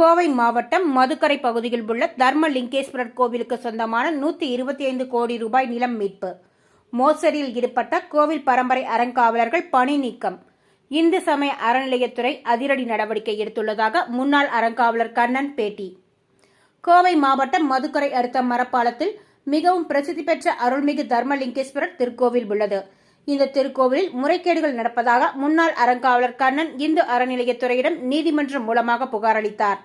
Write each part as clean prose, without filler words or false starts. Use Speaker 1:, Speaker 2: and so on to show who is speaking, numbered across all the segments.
Speaker 1: கோவை மாவட்டம் மதுக்கரை பகுதியில் உள்ள தர்மலிங்கேஸ்வரர் கோவிலுக்கு சொந்தமான 125 கோடி ரூபாய் நிலம் மீட்பு. மோசடியில் ஈடுபட்ட கோவில் பரம்பரை அறங்காவலர்கள் பணி நீக்கம். இந்து சமய அறநிலையத்துறை அதிரடி நடவடிக்கை எடுத்துள்ளதாக முன்னாள் அறங்காவலர் கண்ணன் பேட்டி. கோவை மாவட்டம் மதுக்கரை அடுத்த மரப்பாலத்தில் மிகவும் பிரசித்தி பெற்ற அருள்மிகு தர்மலிங்கேஸ்வரர் திருக்கோவில் உள்ளது. இந்த திருக்கோவிலில் முறைகேடுகள் நடப்பதாக முன்னாள் அறங்காவலர் கண்ணன் இந்து அறநிலையத்துறையிடம் நீதிமன்றம் மூலமாக புகார் அளித்தார்.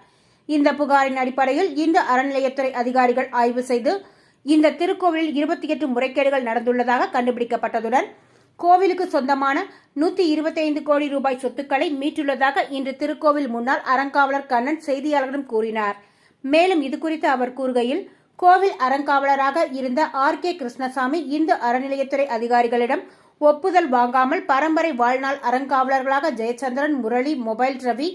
Speaker 1: இந்த புகாரின் அடிப்படையில் இந்து அறநிலையத்துறை அதிகாரிகள் ஆய்வு செய்து இந்த திருக்கோவிலில் 28 முறைகேடுகள் நடந்துள்ளதாக கண்டுபிடிக்கப்பட்டதுடன் கோவிலுக்கு சொந்தமான 125 கோடி ரூபாய் சொத்துக்களை மீட்டுள்ளதாக இன்று திருக்கோவில் முன்னாள் அறங்காவலர் கண்ணன் செய்தியாளர்களிடம் கூறினார். மேலும் இதுகுறித்து அவர் கூறுகையில், கோவில் அறங்காவலராக இருந்த R.K. கிருஷ்ணசாமி இந்து அறநிலையத்துறை அதிகாரிகளிடம் ஒப்புதல் வாங்காமல் பரம்பரை வாழ்நாள் அறங்காவலர்களாக ஜெயச்சந்திரன், முரளி, மொபைல் ரவி,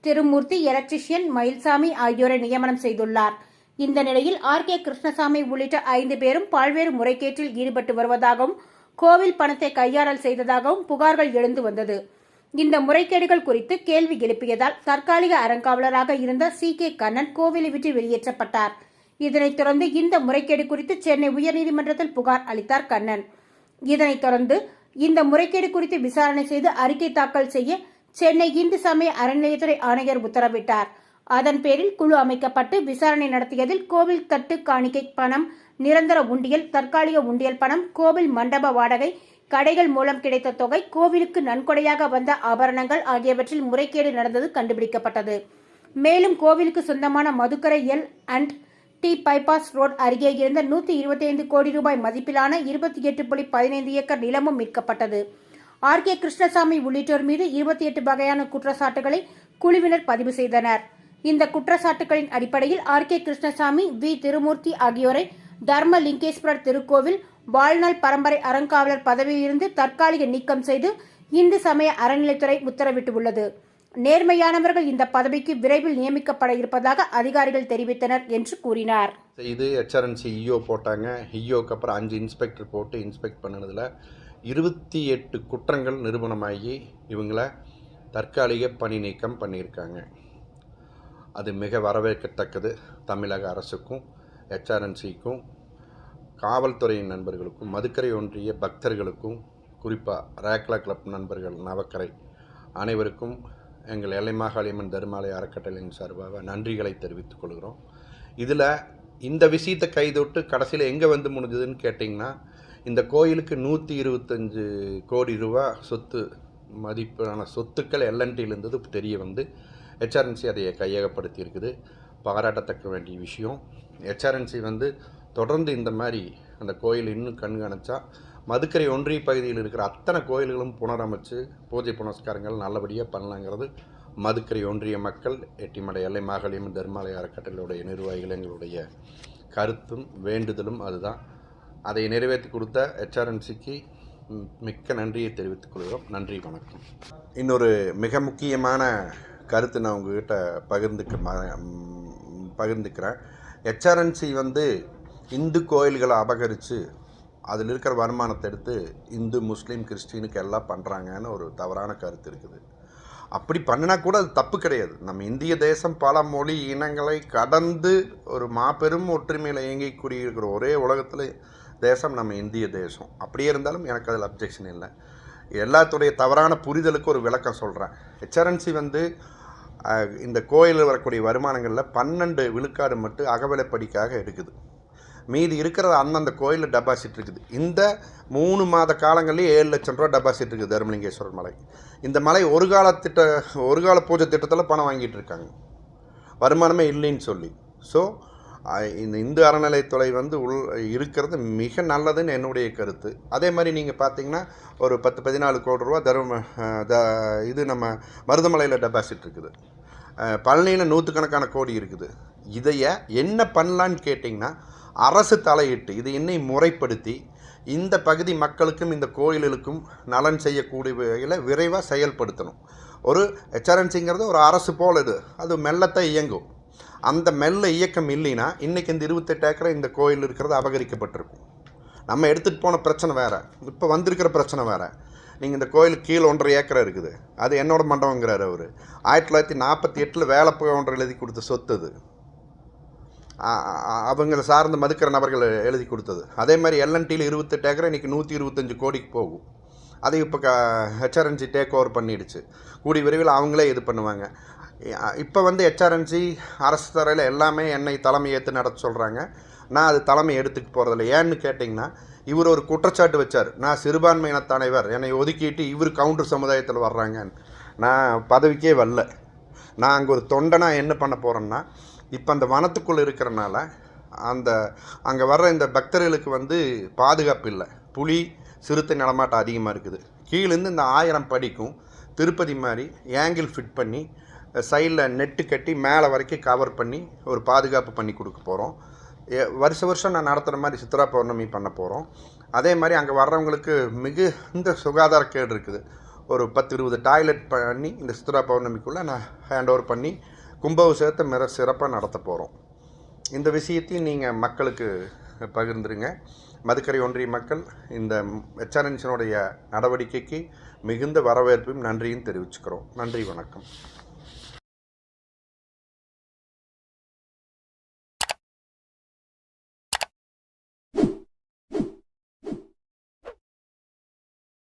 Speaker 1: திருமூர்த்தி, எலக்ட்ரிஷியன் மயில்சாமி ஆகியோரை நியமனம் செய்துள்ளார். இந்த நிலையில் R.K. கிருஷ்ணசாமி உள்ளிட்ட 5 பேரும் பல்வேறு முறைகேட்டில் ஈடுபட்டு வருவதாகவும் கோவில் பணத்தை கையாடல் செய்ததாகவும் புகார்கள் எழுந்து வந்தது. இந்த முறைகேடுகள் குறித்து கேள்வி எழுப்பியதால் தற்காலிக அறங்காவலராக இருந்த C.K. கண்ணன் கோவிலை விட்டு வெளியேற்றப்பட்டார். இதனைத் தொடர்ந்து இந்த முறைகேடு குறித்து சென்னை உயர்நீதிமன்றத்தில் புகார் அளித்தார் கண்ணன். இதனைத் தொடர்ந்து இந்த முறைகேடு குறித்து விசாரணை செய்து அறிக்கை தாக்கல் செய்ய சென்னை இந்து சமய அறநிலையத்துறை ஆணையர் உத்தரவிட்டார். அதன் பேரில் குழு அமைக்கப்பட்டு விசாரணை நடத்தியதில் கோவில் தட்டு காணிக்கை பணம், நிரந்தர உண்டியல், தற்காலிக உண்டியல் பணம், கோவில் மண்டப வாடகை, கடைகள் மூலம் கிடைத்த தொகை, கோவிலுக்கு நன்கொடையாக வந்த ஆபரணங்கள் ஆகியவற்றில் முறைகேடு நடந்தது கண்டுபிடிக்கப்பட்டது. மேலும் கோவிலுக்கு சொந்தமான மதுக்கரை L&T பைபாஸ் ரோட் அருகே இருந்த 125 கோடி ரூபாய் மதிப்பிலான 28.15 ஏக்கர் நிலமும் மீட்கப்பட்டது. R.K. கிருஷ்ணசாமி உள்ளிட்டோர் மீது 28 வகையான குற்றச்சாட்டுகளை குழுவினர் பதிவு செய்தனர். இந்த குற்றச்சாட்டுகளின் அடிப்படையில் R.K. கிருஷ்ணசாமி, V. திருமூர்த்தி ஆகியோரை தர்மலிங்கேஸ்வரர் திருக்கோவில் வாழ்நாள் பரம்பரை அறங்காவலர் பதவியிலிருந்து தற்காலிக நீக்கம் செய்து இந்து சமய அறநிலைத்துறை உத்தரவிட்டுள்ளது. நேர்மையானவர்கள் இந்த பதவிக்கு விரைவில் நியமிக்கப்பட இருப்பதாக அதிகாரிகள் தெரிவித்தனர் என்று கூறினார்.
Speaker 2: இது HRNC EO போட்டாங்க. EOக்கு அப்புறம் 5 இன்ஸ்பெக்டர் போட்டு இன்ஸ்பெக்ட் பண்ணதில் 28 குற்றங்கள் நிரூபணமாகி இவங்களை தற்காலிக பணி நீக்கம் பண்ணியிருக்காங்க. அது மிக வரவேற்கத்தக்கது. தமிழக அரசுக்கும் HRNCக்கும் காவல்துறையின் நண்பர்களுக்கும் மதுக்கரை ஒன்றிய பக்தர்களுக்கும் குறிப்பாக ரேக்லா கிளப் நண்பர்கள் நவக்கரை அனைவருக்கும் எங்கள் எல்லை மாகாளியம்மன் தர்மாலய அறக்கட்டளையின் சார்பாக நன்றிகளை தெரிவித்துக் கொள்கிறோம். இதில் இந்த விஷயத்தை கைதொட்டு கடைசியில் எங்கே வந்து முடிஞ்சதுன்னு கேட்டிங்கன்னா, இந்த கோயிலுக்கு 125 கோடி ரூபா சொத்து மதிப்பான சொத்துக்கள் L&Tயில் இருந்தது தெரிய வந்து HRNC அதை கையகப்படுத்தி இருக்குது. பாராட்டத்தக்க வேண்டிய விஷயம். HRNC வந்து தொடர்ந்து இந்த மாதிரி அந்த கோயில் இன்னும் கண்காணிச்சா மதுக்கரை ஒன்றிய பகுதியில் இருக்கிற அத்தனை கோயில்களும் புனரமைச்சு பூஜை புனஸ்காரங்கள் நல்லபடியாக பண்ணலாங்கிறது மதுக்கரை ஒன்றிய மக்கள், எட்டிமடை எல்லை மாகாளியம்மன் தர்மாலய அறக்கட்டளையுடைய நிர்வாகிகள் எங்களுடைய கருத்தும் வேண்டுதலும் அதுதான். அதை நிறைவேற்றி கொடுத்த HRNCக்கு மிக்க நன்றியை தெரிவித்துக் கொள்கிறோம். நன்றி, வணக்கம். இன்னொரு மிக முக்கியமான கருத்து நான் உங்ககிட்ட பகிர்ந்துக்கிறேன். HRNC வந்து இந்து கோயில்களை அபகரித்து அதில் இருக்கிற வருமானத்தை எடுத்து இந்து, முஸ்லீம், கிறிஸ்டினுக்கு எல்லாம் பண்ணுறாங்கன்னு ஒரு தவறான கருத்து இருக்குது. அப்படி பண்ணினா கூட அது தப்பு கிடையாது. நம்ம இந்திய தேசம் பல மொழி இனங்களை கடந்து ஒரு மாபெரும் ஒற்றுமையில் இயங்கிக்கூடிய இருக்கிற ஒரே உலகத்தில் தேசம் நம்ம இந்திய தேசம். அப்படியே இருந்தாலும் எனக்கு அதில் அப்ஜெக்ஷன் இல்லை. எல்லாத்துடைய தவறான புரிதலுக்கு ஒரு விளக்கம் சொல்கிறேன். HRNC வந்து இந்த கோயிலில் வரக்கூடிய வருமானங்களில் 12 விழுக்காடு மட்டும் அகவிலைப்படிக்காக எடுக்குது. மீதி இருக்கிறது அந்தந்த கோயிலில் டெபாசிட் இருக்குது. இந்த 3 மாத காலங்கள்லேயே 7 லட்சம் ரூபா டெபாசிட் இருக்குது தர்மலிங்கேஸ்வரர் மலை. இந்த மலை ஒரு கால பூஜை திட்டத்தில் பணம் வாங்கிட்டு இருக்காங்க, வருமானமே இல்லைன்னு சொல்லி. ஸோ இந்த இந்து அறநிலையத்துறை வந்து இருக்கிறது மிக நல்லதுன்னு என்னுடைய கருத்து. அதே மாதிரி நீங்கள் பார்த்தீங்கன்னா ஒரு 10-14 கோடி ரூபா இது நம்ம மருதமலையில் டெபாசிட் இருக்குது. பழனியில் 100கணக்கான கோடி இருக்குது. இதைய என்ன பண்ணலான்னு கேட்டிங்கன்னா, அரசு தலையிட்டு இது என்னை முறைப்படுத்தி இந்த பகுதி மக்களுக்கும் இந்த கோயில்களுக்கும் நலன் செய்யக்கூடிய வகையில் விரைவாக செயல்படுத்தணும். ஒரு HRNCங்கிறது ஒரு அரசு போல் அது மெல்லத்தை இயங்கும். அந்த மெல்ல இயக்கம் இல்லைன்னா இன்றைக்கி இந்த 28 ஏக்கரை இந்த கோயில் இருக்கிறது அபகரிக்கப்பட்டிருக்கும். நம்ம எடுத்துகிட்டு போன பிரச்சனை வேறு, இப்போ வந்திருக்கிற பிரச்சனை வேறு. நீங்கள் இந்த கோயிலுக்கு கீழே 1.5 ஏக்கர் இருக்குது, அது என்னோட மண்டபங்கிறார் அவர். 1948 வேலப்பகவுண்டர் எழுதி கொடுத்த சொத்து அது, அவங்களை சார்ந்த மதுக்கிற நபர்கள் எழுதி கொடுத்தது. அதே மாதிரி எல்என்டியில் 28 ஏக்கர் இன்றைக்கி 125 கோடிக்கு போகும். அதை இப்போ ஹெச்ஆர்என்சி டேக் ஓவர் பண்ணிடுச்சு. கூடி விரைவில் அவங்களே இது பண்ணுவாங்க. இப்போ வந்து ஹெச்ஆர்என்சி அரசு துறையில் எல்லாமே என்னை தலைமை ஏற்று நடத்த சொல்கிறாங்க. நான் அது தலைமை எடுத்துக்க போகிறதில்ல. ஏன்னு கேட்டிங்கன்னா, இவர் ஒரு குற்றச்சாட்டு வச்சார், நான் சிறுபான்மையின தலைவர், என்னை ஒதுக்கிட்டு இவர் கவுண்டர் சமுதாயத்தில் வர்றாங்கன்னு. நான் பதவிக்கே வரல. நான் அங்கே ஒரு தொண்டனாக என்ன பண்ண போகிறேன்னா, இப்போ அந்த வனத்துக்குள்ளே இருக்கிறனால அங்கே வர்ற இந்த பக்தர்களுக்கு வந்து பாதுகாப்பு இல்லை. புலி சிறுத்தை நடமாட்டம் அதிகமாக இருக்குது. கீழேருந்து இந்த 1000 படிக்கும் திருப்பதி மாதிரி ஏங்கிள் ஃபிட் பண்ணி சைடில் நெட்டு கட்டி மேலே வரைக்கும் கவர் பண்ணி ஒரு பாதுகாப்பு பண்ணி கொடுக்க போகிறோம். வருஷம் நான் நடத்துகிற மாதிரி சித்ரா பௌர்ணமி பண்ண போகிறோம். அதே மாதிரி அங்கே வர்றவங்களுக்கு மிகுந்த சுகாதாரக்கேடு இருக்குது. ஒரு 10-20 டாய்லெட் பண்ணி இந்த சித்ரா பௌர்ணமிக்குள்ளே நான் ஹேண்ட் ஓவர் பண்ணி கும்பாபிஷேகத்தை மிக சிறப்பாக நடத்த போகிறோம். இந்த விஷயத்தையும் நீங்கள் மக்களுக்கு பகிர்ந்துருங்க. மதுக்கரை ஒன்றிய மக்கள் இந்த ஹெச்ஆர்என்சியினுடைய நடவடிக்கைக்கு மிகுந்த வரவேற்பையும் நன்றியும் தெரிவிச்சுக்கிறோம். நன்றி, வணக்கம்.